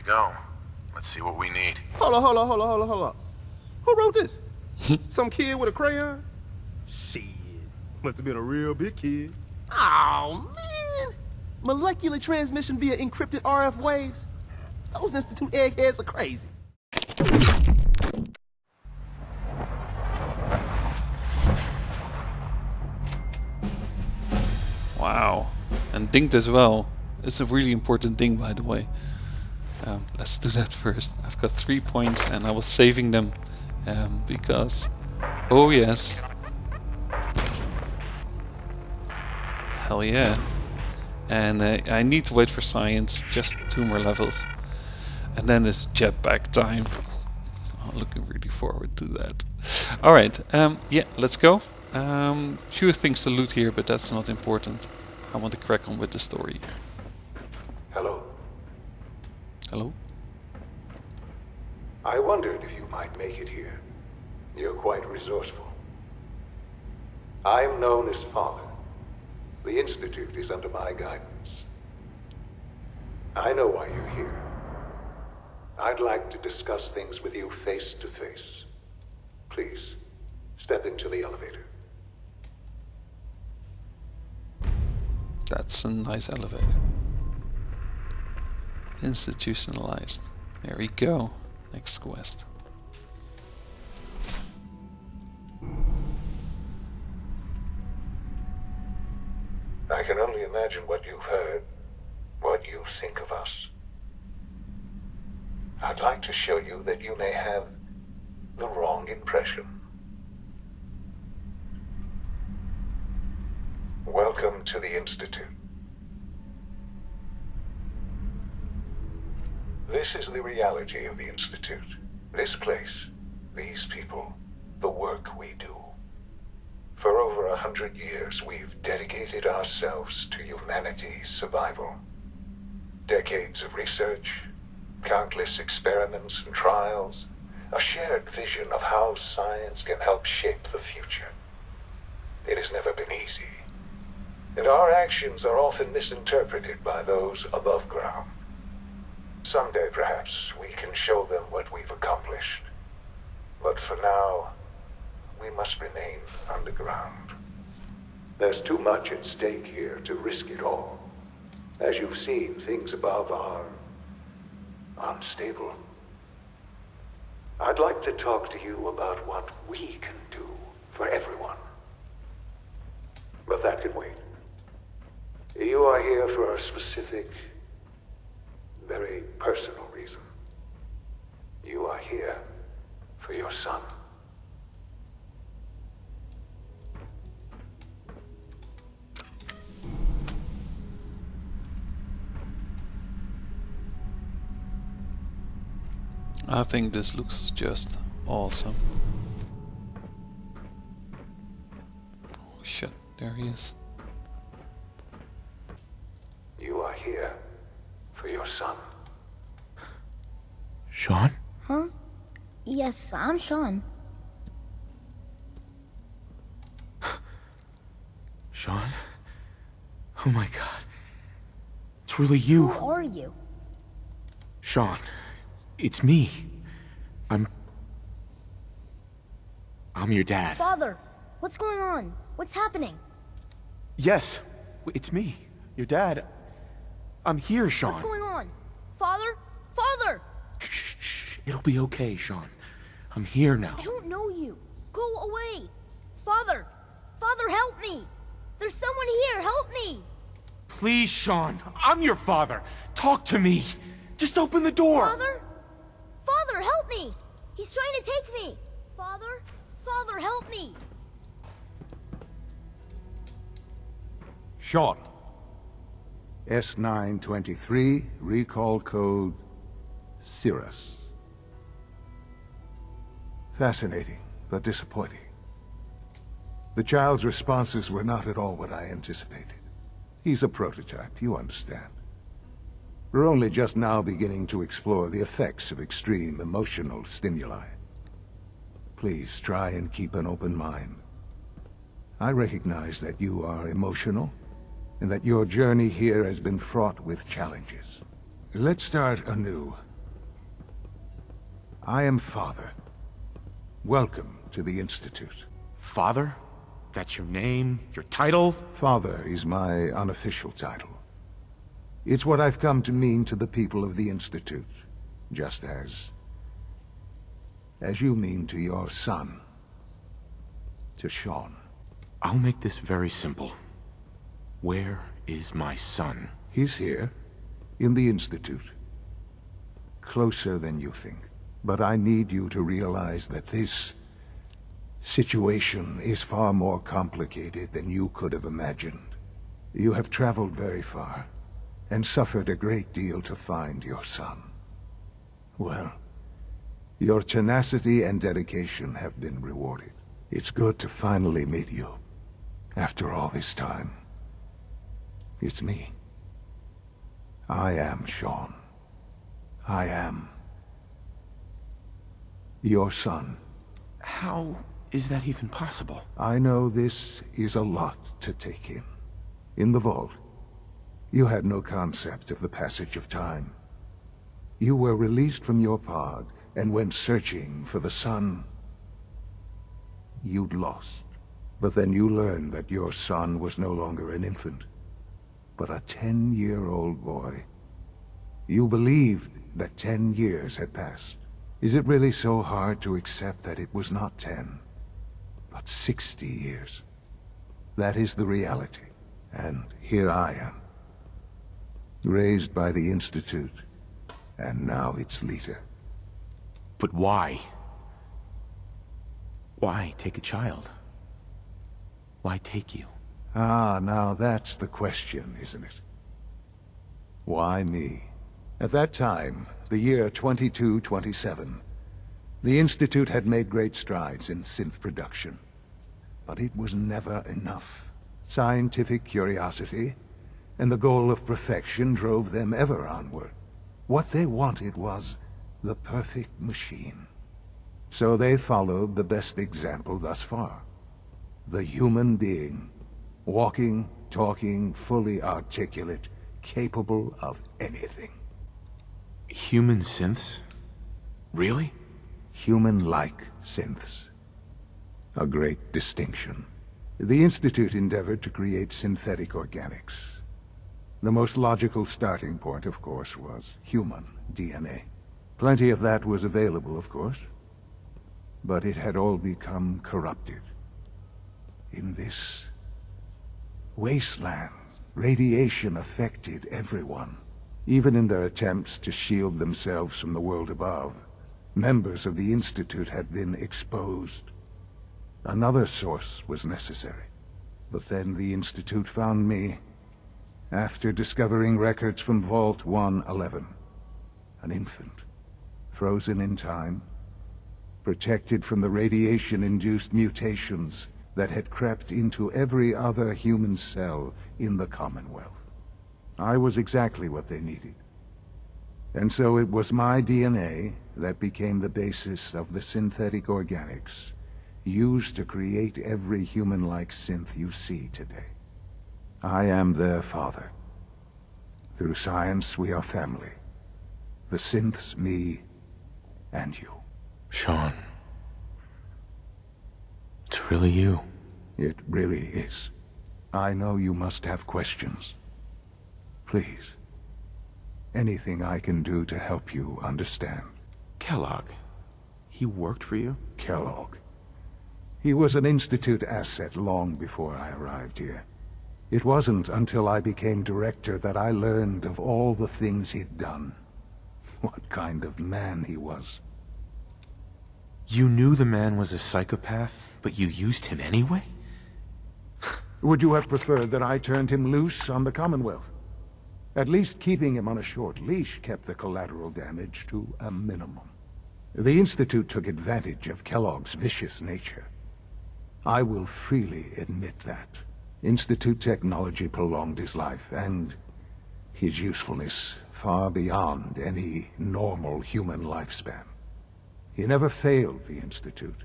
you go. Let's see what we need. Hold on. Who wrote this? Some kid with a crayon? Shit. Must have been a real big kid. Oh, man. Molecular transmission via encrypted RF waves? Those Institute eggheads are crazy. Wow. And dinged as well. It's a really important ding, by the way. Let's do that first. I've got 3 points and I was saving them because... Oh yes. Hell yeah. And I need to wait for science, just 2 more levels. And then it's jetpack time. I'm looking really forward to that. Alright, yeah, let's go. Few things to loot here, but that's not important. I want to crack on with the story. Hello. Hello? I wondered if you might make it here. You're quite resourceful. I'm known as Father. The Institute is under my guidance. I know why you're here. I'd like to discuss things with you face to face. Please, step into the elevator. That's a nice elevator. Institutionalized. There we go. Next quest. I can only imagine what you've heard, what you think of us. I'd like to show you that you may have the wrong impression. Welcome to the Institute. This is the reality of the Institute. This place, these people, the work we do. For over 100 years, we've dedicated ourselves to humanity's survival. Decades of research, countless experiments and trials, a shared vision of how science can help shape the future. It has never been easy, and our actions are often misinterpreted by those above ground. Someday, perhaps, we can show them what we've accomplished. But for now, we must remain underground. There's too much at stake here to risk it all. As you've seen, things above are unstable. I'd like to talk to you about what we can do for everyone. But that can wait. You are here for a specific, very personal reason. You are here for your son. I think this looks just awesome. Oh shit, there he is. You are here for your son. Sean? Huh? Yes, I'm Sean. Sean? Oh my god. It's really you. Who are you? Sean, it's me. I'm your dad. Father, what's going on? What's happening? Yes, it's me, your dad. I'm here, Sean. What's going on? Father? Father! Shh. It'll be okay, Sean. I'm here now. I don't know you. Go away. Father! Father, help me! There's someone here, help me! Please, Sean. I'm your father. Talk to me. Just open the door. Father? Father, help me! He's trying to take me! Father? Father, help me! Sean. S923, recall code Cirrus. Fascinating, but disappointing. The child's responses were not at all what I anticipated. He's a prototype, you understand. We're only just now beginning to explore the effects of extreme emotional stimuli. Please try and keep an open mind. I recognize that you are emotional, and that your journey here has been fraught with challenges. Let's start anew. I am Father. Welcome to the Institute. Father? That's your name? Your title? Father is my unofficial title. It's what I've come to mean to the people of the Institute, just as you mean to your son, to Sean. I'll make this very simple. Where is my son? He's here, in the Institute. Closer than you think. But I need you to realize that this situation is far more complicated than you could have imagined. You have traveled very far, and suffered a great deal to find your son. Well, your tenacity and dedication have been rewarded. It's good to finally meet you, after all this time. It's me. I am Sean. I am your son. How is that even possible? I know this is a lot to take in. In the vault, you had no concept of the passage of time. You were released from your pod and went searching for the son you'd lost. But then you learned that your son was no longer an infant, but a 10-year-old boy. You believed that 10 years had passed. Is it really so hard to accept that it was not 10, but 60 years? That is the reality. And here I am, raised by the Institute, and now its leader. But why? Why take a child? Why take you? Ah, now that's the question, isn't it? Why me? At that time, the year 2227, the Institute had made great strides in synth production. But it was never enough. Scientific curiosity and the goal of perfection drove them ever onward. What they wanted was the perfect machine. So they followed the best example thus far. The human being. Walking, talking, fully articulate, capable of anything. Human synths? Really? Human-like synths. A great distinction. The Institute endeavored to create synthetic organics. The most logical starting point, of course, was human DNA. Plenty of that was available, of course. But it had all become corrupted. In this wasteland, radiation affected everyone. Even in their attempts to shield themselves from the world above, members of the Institute had been exposed. Another source was necessary. But then the Institute found me, after discovering records from Vault 111. An infant, frozen in time, protected from the radiation-induced mutations that had crept into every other human cell in the Commonwealth. I was exactly what they needed. And so it was my DNA that became the basis of the synthetic organics used to create every human-like synth you see today. I am their father. Through science, we are family. The synths, me, and you. Sean. It's really you. It really is. I know you must have questions. Please. Anything I can do to help you understand. Kellogg. He worked for you? Kellogg. He was an Institute asset long before I arrived here. It wasn't until I became director that I learned of all the things he'd done. What kind of man he was. You knew the man was a psychopath, but you used him anyway? Would you have preferred that I turned him loose on the Commonwealth? At least keeping him on a short leash kept the collateral damage to a minimum. The Institute took advantage of Kellogg's vicious nature. I will freely admit that. Institute technology prolonged his life, and his usefulness far beyond any normal human lifespan. He never failed the Institute,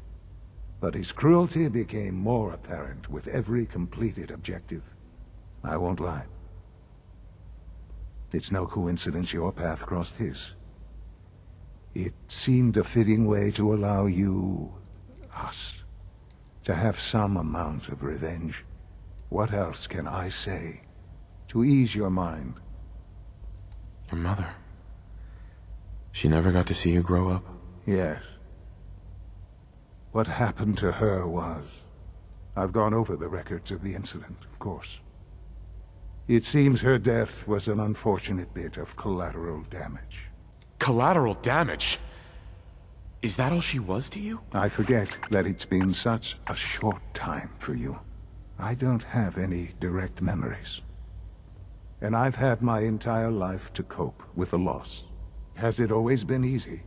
but his cruelty became more apparent with every completed objective. I won't lie. It's no coincidence your path crossed his. It seemed a fitting way to allow you, us, to have some amount of revenge. What else can I say to ease your mind? Your mother. She never got to see you grow up? Yes. What happened to her was... I've gone over the records of the incident, of course. It seems her death was an unfortunate bit of collateral damage. Collateral damage? Is that all she was to you? I forget that it's been such a short time for you. I don't have any direct memories. And I've had my entire life to cope with the loss. Has it always been easy?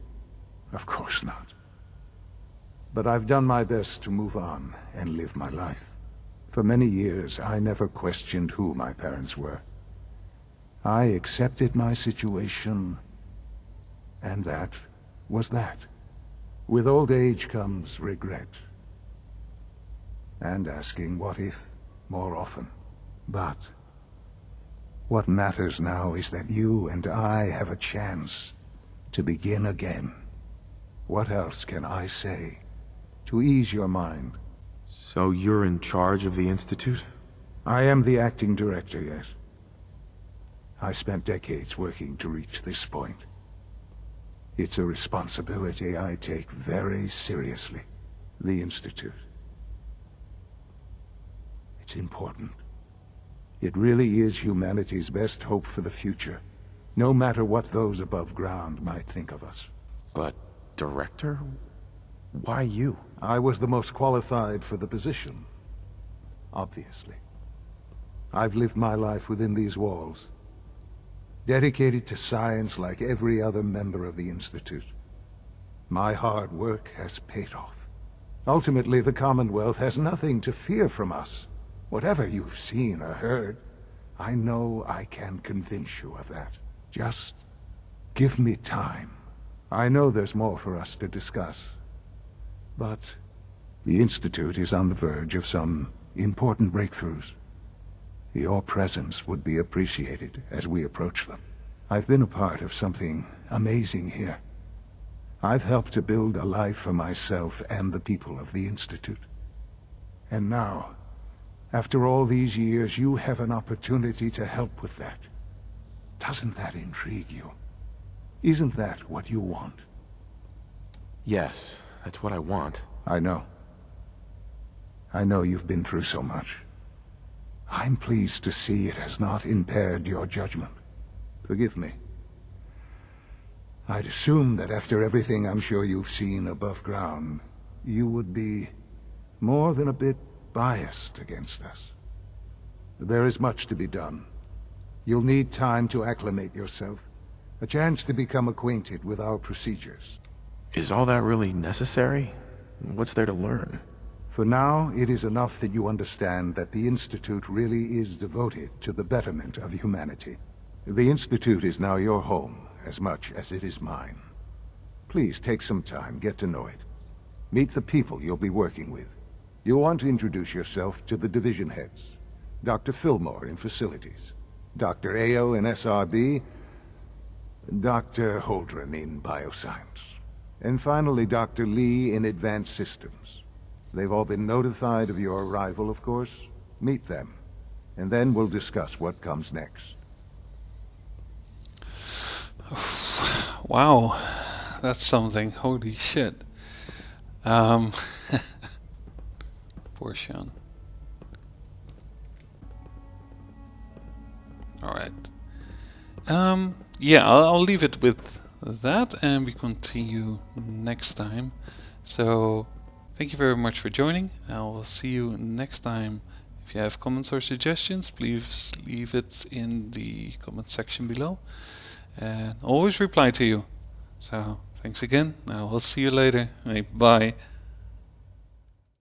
Of course not. But I've done my best to move on and live my life. For many years, I never questioned who my parents were. I accepted my situation, and that was that. With old age comes regret. And asking what if more often. But what matters now is that you and I have a chance to begin again. What else can I say to ease your mind? So you're in charge of the Institute? I am the acting director, yes. I spent decades working to reach this point. It's a responsibility I take very seriously. The Institute. It's important. It really is humanity's best hope for the future, no matter what those above ground might think of us. But, director? Why you? I was the most qualified for the position, obviously. I've lived my life within these walls, dedicated to science like every other member of the Institute. My hard work has paid off. Ultimately, the Commonwealth has nothing to fear from us. Whatever you've seen or heard, I know I can convince you of that. Just give me time. I know there's more for us to discuss. But the Institute is on the verge of some important breakthroughs. Your presence would be appreciated as we approach them. I've been a part of something amazing here. I've helped to build a life for myself and the people of the Institute. And now, after all these years, you have an opportunity to help with that. Doesn't that intrigue you? Isn't that what you want? Yes, that's what I want. I know. I know you've been through so much. I'm pleased to see it has not impaired your judgment. Forgive me. I'd assume that after everything I'm sure you've seen above ground, you would be more than a bit biased against us. There is much to be done. You'll need time to acclimate yourself, a chance to become acquainted with our procedures. Is all that really necessary? What's there to learn? For now, it is enough that you understand that the Institute really is devoted to the betterment of humanity. The Institute is now your home, as much as it is mine. Please take some time, get to know it. Meet the people you'll be working with. You'll want to introduce yourself to the division heads. Dr. Fillmore in Facilities, Dr. Ayo in SRB, Dr. Holdren in Bioscience, and finally Dr. Lee in Advanced Systems. They've all been notified of your arrival, of course. Meet them, and then we'll discuss what comes next. Wow, that's something. Holy shit. Poor Sean. Alright. Yeah, I'll leave it with that, and we continue next time. So, thank you very much for joining. I will see you next time. If you have comments or suggestions, please leave it in the comment section below. And always reply to you. So, thanks again. I will see you later. Bye.